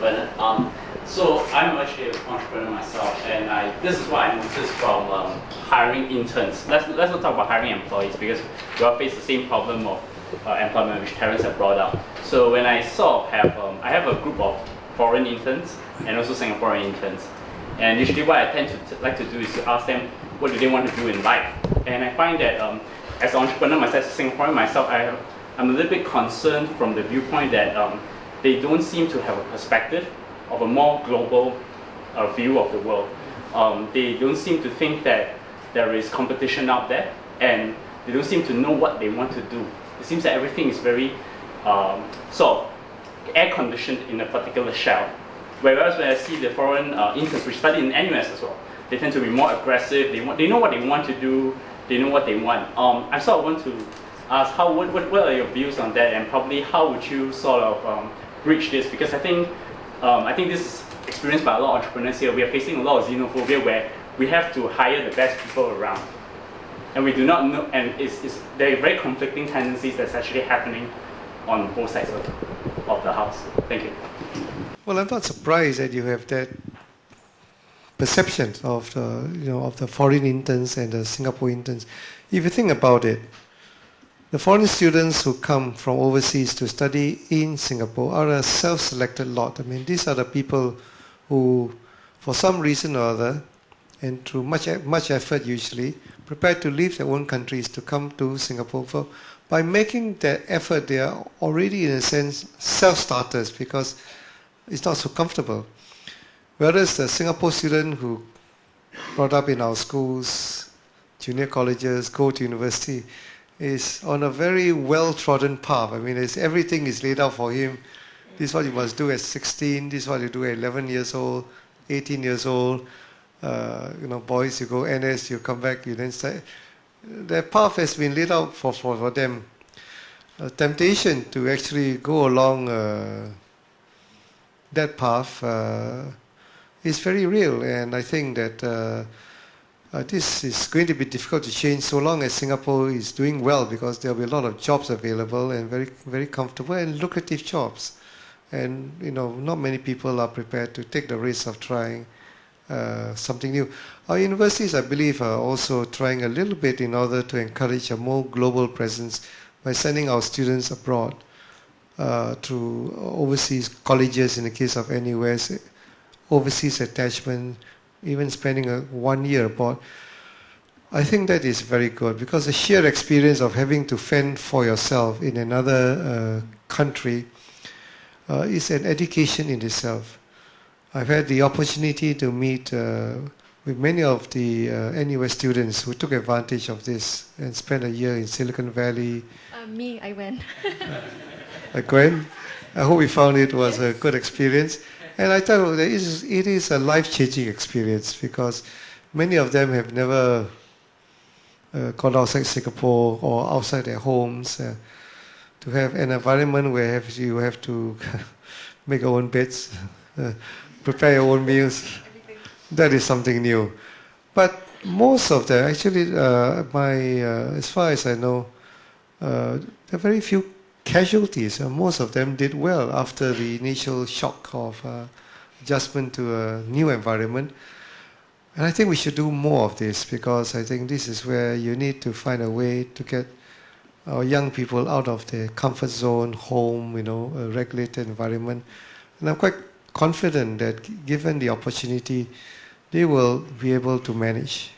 Bernard. So I'm actually an entrepreneur myself, and this is what I noticed from hiring interns. Let's not talk about hiring employees because we all face the same problem of employment, which Terence have brought up. So when I sort of have, I have a group of foreign interns and also Singaporean interns, and usually what I tend to like to do is to ask them what do they want to do in life. And I find that as an entrepreneur myself, as a Singaporean myself, I'm a little bit concerned from the viewpoint that they don't seem to have a perspective of a more global view of the world. They don't seem to think that there is competition out there, and they don't seem to know what they want to do. It seems that everything is very sort of air-conditioned in a particular shell. Whereas when I see the foreign interns, which study in NUS as well, they tend to be more aggressive. They know what they want to do. They know what they want. I sort of want to ask, what are your views on that, and probably how would you sort of bridge this? Because I think this is experienced by a lot of entrepreneurs here. We are facing a lot of xenophobia where we have to hire the best people around, and we do not know. And there are very conflicting tendencies that's actually happening on both sides of the house. Thank you. Well, I'm not surprised that you have that perception of the foreign interns and the Singapore interns. If you think about it, the foreign students who come from overseas to study in Singapore are a self-selected lot. I mean, these are the people who, for some reason or other, and through much effort usually, prepared to leave their own countries to come to Singapore. By making that effort, they are already, in a sense, self-starters because it's not so comfortable. Whereas the Singapore student who brought up in our schools, junior colleges, go to university, is on a very well-trodden path. I mean, everything is laid out for him. This is what you must do at 16, this is what you do at 11 years old, 18 years old. Boys, you go NS, you come back, you then start. Their path has been laid out for them. A temptation to actually go along that path is very real, and I think that this is going to be difficult to change so long as Singapore is doing well, because there will be a lot of jobs available and very, very comfortable and lucrative jobs. And not many people are prepared to take the risk of trying something new. Our universities, I believe, are also trying a little bit in order to encourage a more global presence by sending our students abroad to overseas colleges in the case of NUS, overseas attachment, even spending 1 year abroad. I think that is very good, because the sheer experience of having to fend for yourself in another country is an education in itself. I've had the opportunity to meet with many of the NUS students who took advantage of this and spent a year in Silicon Valley. I went. Gwen, I hope you found it was a good experience. And I tell you, it is a life-changing experience, because many of them have never gone outside Singapore or outside their homes. To have an environment where you have to make your own beds, prepare your own meals, that is something new. But most of them, actually, as far as I know, there are very few casualties. Most of them did well after the initial shock of adjustment to a new environment. And I think we should do more of this, because I think this is where you need to find a way to get our young people out of their comfort zone, home, a regulated environment. And I'm quite confident that given the opportunity, they will be able to manage.